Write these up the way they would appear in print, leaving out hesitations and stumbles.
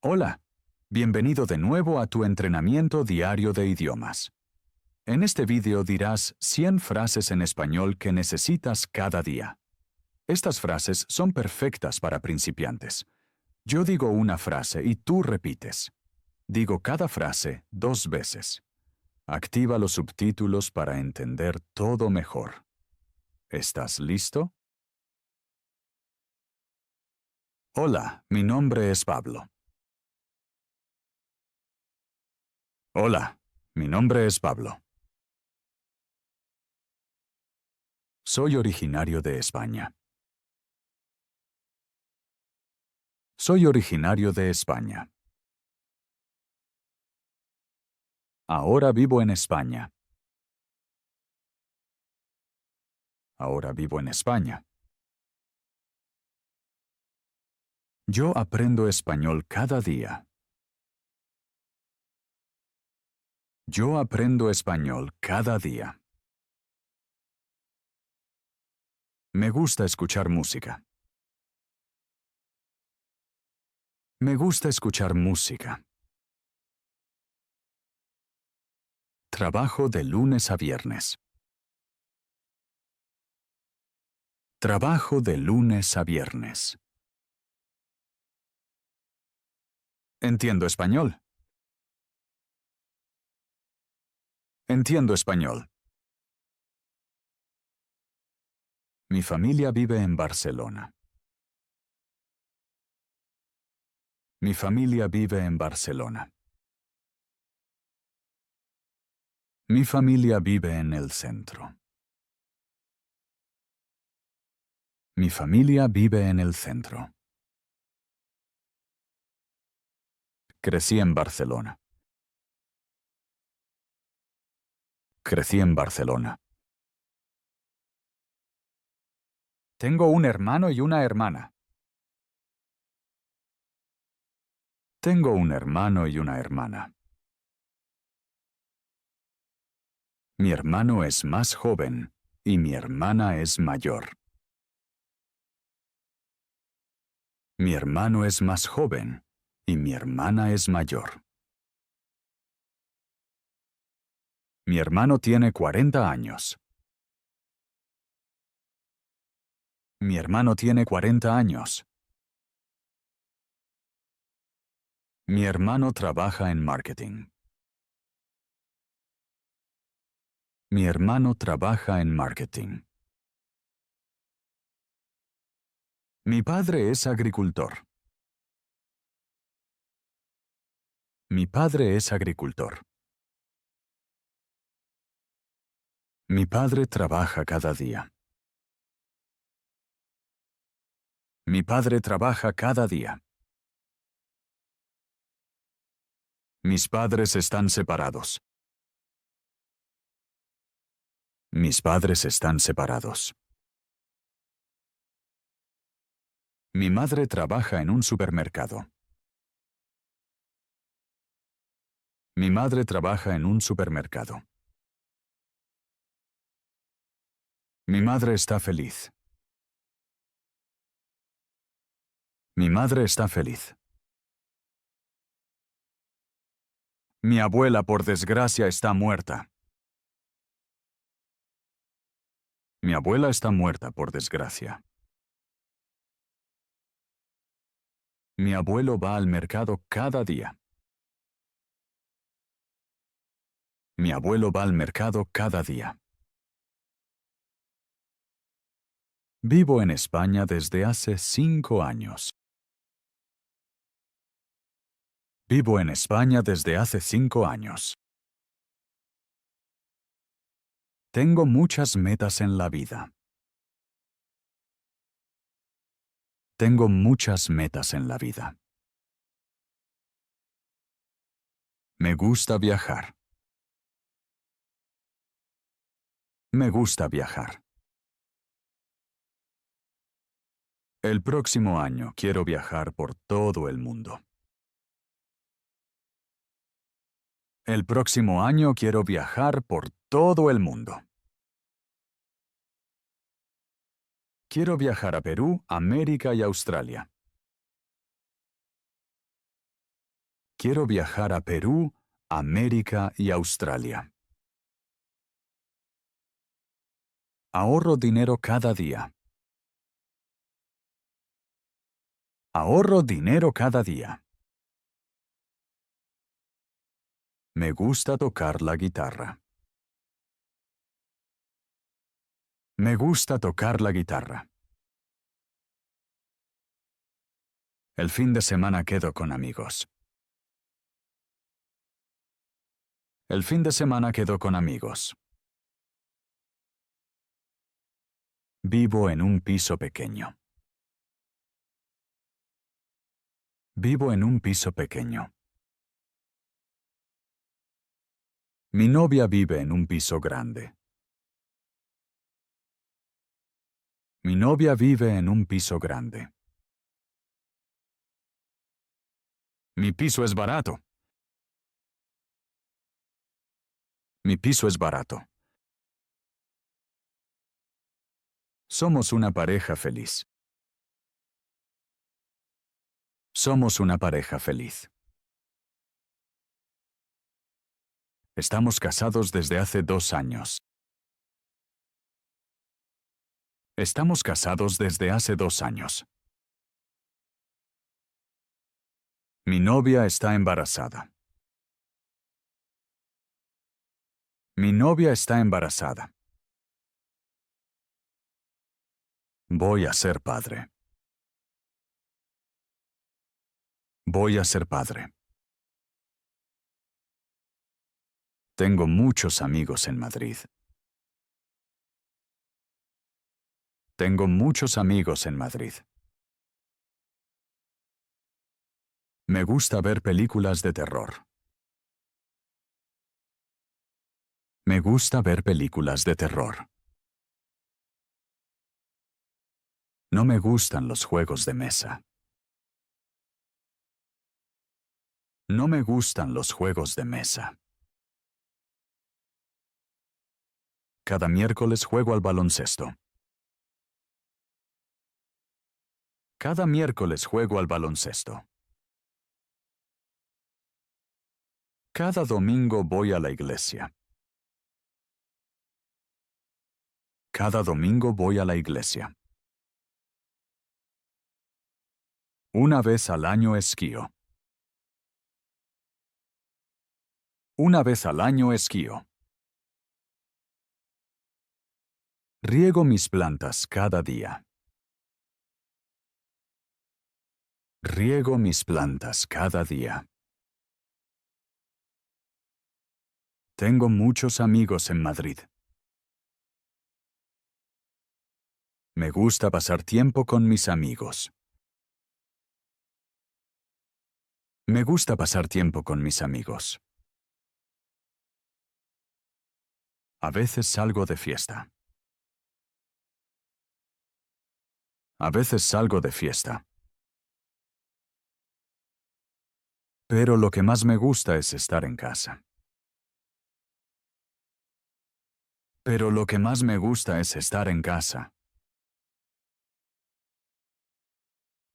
Hola, bienvenido de nuevo a tu entrenamiento diario de idiomas. En este vídeo dirás 100 frases en español que necesitas cada día. Estas frases son perfectas para principiantes. Yo digo una frase y tú repites. Digo cada frase 2 veces. Activa los subtítulos para entender todo mejor. ¿Estás listo? Hola, mi nombre es Pablo. Hola, mi nombre es Pablo. Soy originario de España. Soy originario de España. Ahora vivo en España. Ahora vivo en España. Yo aprendo español cada día. Yo aprendo español cada día. Me gusta escuchar música. Me gusta escuchar música. Trabajo de lunes a viernes. Trabajo de lunes a viernes. Entiendo español. Entiendo español. Mi familia vive en Barcelona. Mi familia vive en Barcelona. Mi familia vive en el centro. Mi familia vive en el centro. Crecí en Barcelona. Crecí en Barcelona. Tengo un hermano y una hermana. Tengo un hermano y una hermana. Mi hermano es más joven y mi hermana es mayor. Mi hermano es más joven y mi hermana es mayor. Mi hermano tiene 40 años. Mi hermano tiene 40 años. Mi hermano trabaja en marketing. Mi hermano trabaja en marketing. Mi padre es agricultor. Mi padre es agricultor. Mi padre trabaja cada día. Mi padre trabaja cada día. Mis padres están separados. Mis padres están separados. Mi madre trabaja en un supermercado. Mi madre trabaja en un supermercado. Mi madre está feliz. Mi madre está feliz. Mi abuela, por desgracia, está muerta. Mi abuela está muerta, por desgracia. Mi abuelo va al mercado cada día. Mi abuelo va al mercado cada día. Vivo en España desde hace 5 años. Vivo en España desde hace 5 años. Tengo muchas metas en la vida. Tengo muchas metas en la vida. Me gusta viajar. Me gusta viajar. El próximo año quiero viajar por todo el mundo. El próximo año quiero viajar por todo el mundo. Quiero viajar a Perú, América y Australia. Quiero viajar a Perú, América y Australia. Ahorro dinero cada día. Ahorro dinero cada día. Me gusta tocar la guitarra. Me gusta tocar la guitarra. El fin de semana quedo con amigos. El fin de semana quedo con amigos. Vivo en un piso pequeño. Vivo en un piso pequeño. Mi novia vive en un piso grande. Mi novia vive en un piso grande. Mi piso es barato. Mi piso es barato. Somos una pareja feliz. Somos una pareja feliz. Estamos casados desde hace 2 años. Estamos casados desde hace 2 años. Mi novia está embarazada. Mi novia está embarazada. Voy a ser padre. Voy a ser padre. Tengo muchos amigos en Madrid. Tengo muchos amigos en Madrid. Me gusta ver películas de terror. Me gusta ver películas de terror. No me gustan los juegos de mesa. No me gustan los juegos de mesa. Cada miércoles juego al baloncesto. Cada miércoles juego al baloncesto. Cada domingo voy a la iglesia. Cada domingo voy a la iglesia. Una vez al año esquío. Una vez al año esquío. Riego mis plantas cada día. Riego mis plantas cada día. Tengo muchos amigos en Madrid. Me gusta pasar tiempo con mis amigos. Me gusta pasar tiempo con mis amigos. A veces salgo de fiesta. A veces salgo de fiesta. Pero lo que más me gusta es estar en casa. Pero lo que más me gusta es estar en casa.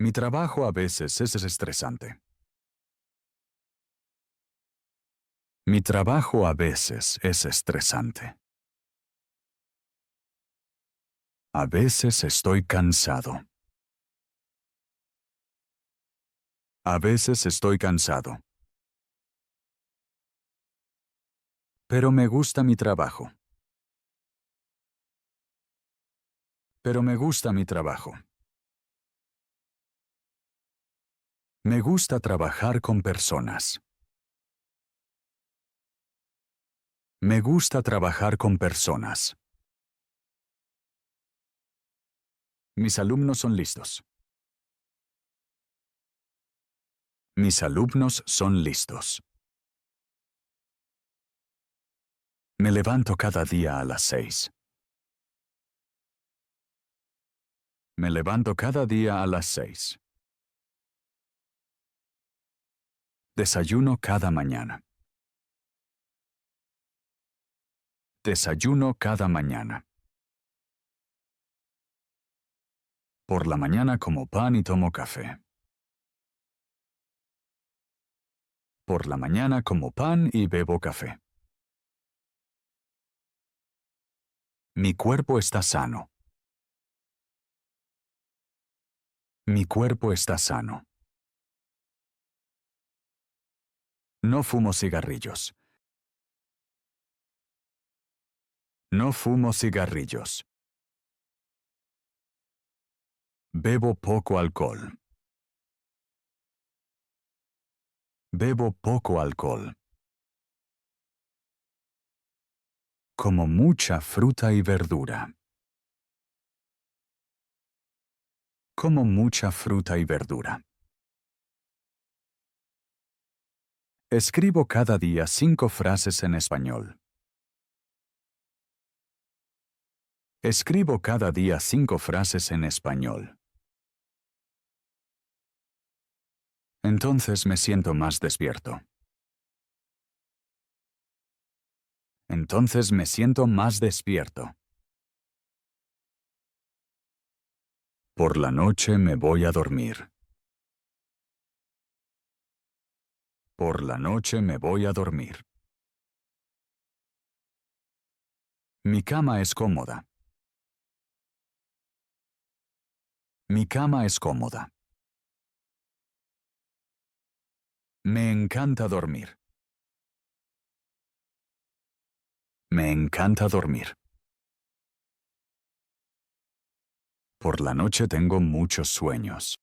Mi trabajo a veces es estresante. Mi trabajo a veces es estresante. A veces estoy cansado. A veces estoy cansado. Pero me gusta mi trabajo. Pero me gusta mi trabajo. Me gusta trabajar con personas. Me gusta trabajar con personas. Mis alumnos son listos. Mis alumnos son listos. Me levanto cada día a las 6. Me levanto cada día a las 6. Desayuno cada mañana. Desayuno cada mañana. Por la mañana como pan y tomo café. Por la mañana como pan y bebo café. Mi cuerpo está sano. Mi cuerpo está sano. No fumo cigarrillos. No fumo cigarrillos. Bebo poco alcohol. Bebo poco alcohol. Como mucha fruta y verdura. Como mucha fruta y verdura. Escribo cada día 5 frases en español. Escribo cada día 5 frases en español. Entonces me siento más despierto. Entonces me siento más despierto. Por la noche me voy a dormir. Por la noche me voy a dormir. Mi cama es cómoda. Mi cama es cómoda. Me encanta dormir. Me encanta dormir. Por la noche tengo muchos sueños.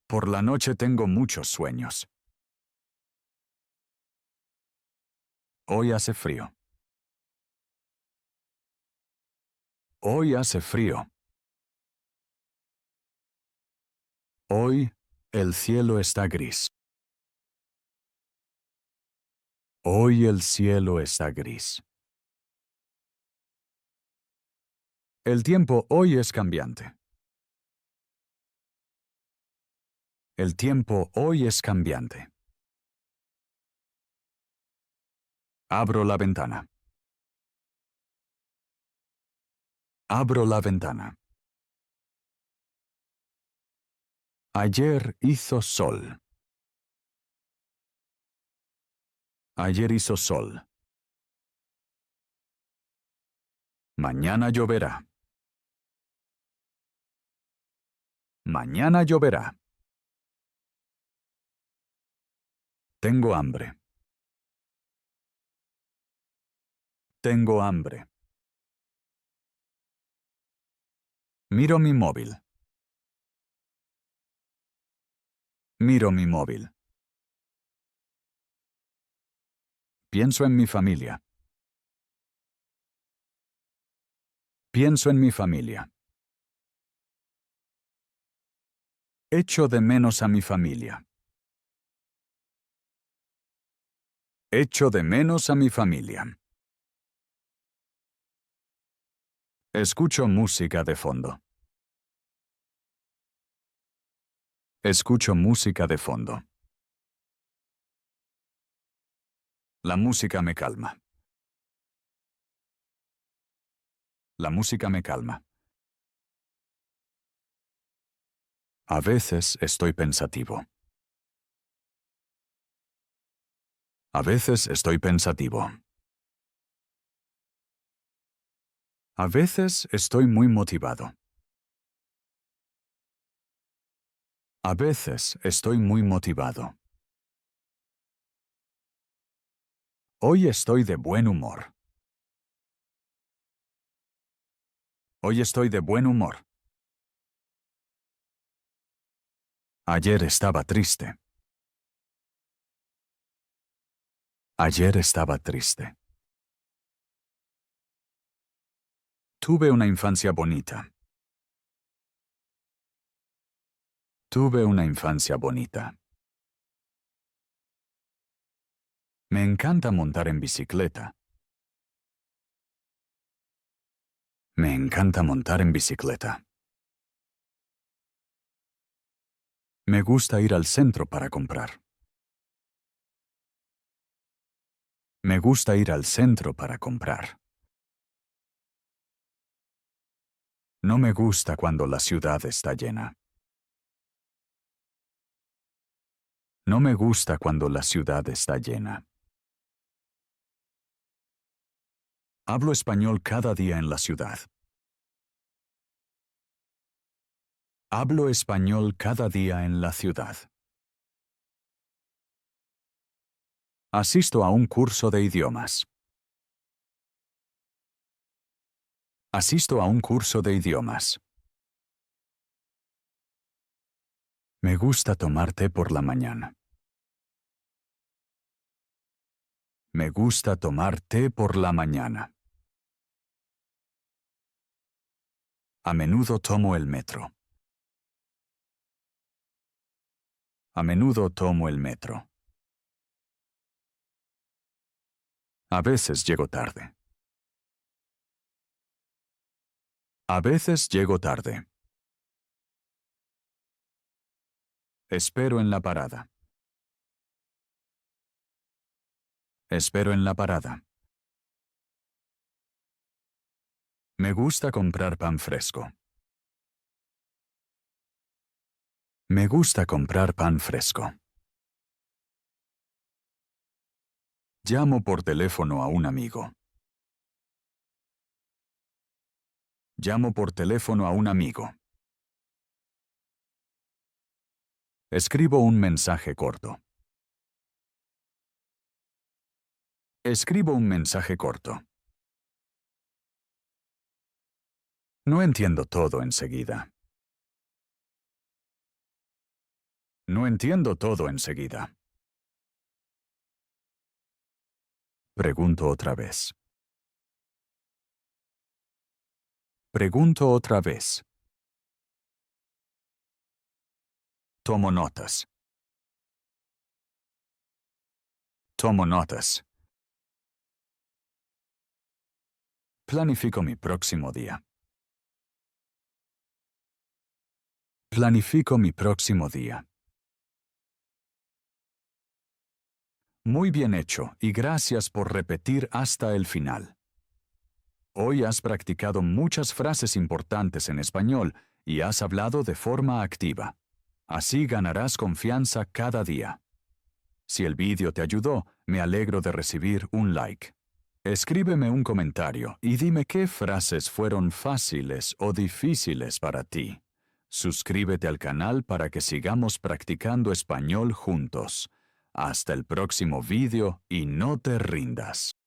Por la noche tengo muchos sueños. Hoy hace frío. Hoy hace frío. Hoy el cielo está gris. Hoy el cielo está gris. El tiempo hoy es cambiante. El tiempo hoy es cambiante. Abro la ventana. Abro la ventana. Ayer hizo sol. Ayer hizo sol. Mañana lloverá. Mañana lloverá. Tengo hambre. Tengo hambre. Miro mi móvil. Miro mi móvil. Pienso en mi familia. Pienso en mi familia. Echo de menos a mi familia. Echo de menos a mi familia. Escucho música de fondo. Escucho música de fondo. La música me calma. La música me calma. A veces estoy pensativo. A veces estoy pensativo. A veces estoy muy motivado. A veces estoy muy motivado. Hoy estoy de buen humor. Hoy estoy de buen humor. Ayer estaba triste. Ayer estaba triste. Tuve una infancia bonita. Tuve una infancia bonita. Me encanta montar en bicicleta. Me encanta montar en bicicleta. Me gusta ir al centro para comprar. Me gusta ir al centro para comprar. No me gusta cuando la ciudad está llena. No me gusta cuando la ciudad está llena. Hablo español cada día en la ciudad. Hablo español cada día en la ciudad. Asisto a un curso de idiomas. Asisto a un curso de idiomas. Me gusta tomar té por la mañana. Me gusta tomar té por la mañana. A menudo tomo el metro. A menudo tomo el metro. A veces llego tarde. A veces llego tarde. Espero en la parada. Espero en la parada. Me gusta comprar pan fresco. Me gusta comprar pan fresco. Llamo por teléfono a un amigo. Llamo por teléfono a un amigo. Escribo un mensaje corto. Escribo un mensaje corto. No entiendo todo enseguida. No entiendo todo enseguida. Pregunto otra vez. Pregunto otra vez. Tomo notas. Tomo notas. Planifico mi próximo día. Planifico mi próximo día. Muy bien hecho y gracias por repetir hasta el final. Hoy has practicado muchas frases importantes en español y has hablado de forma activa. Así ganarás confianza cada día. Si el vídeo te ayudó, me alegro de recibir un like. Escríbeme un comentario y dime qué frases fueron fáciles o difíciles para ti. Suscríbete al canal para que sigamos practicando español juntos. Hasta el próximo vídeo y no te rindas.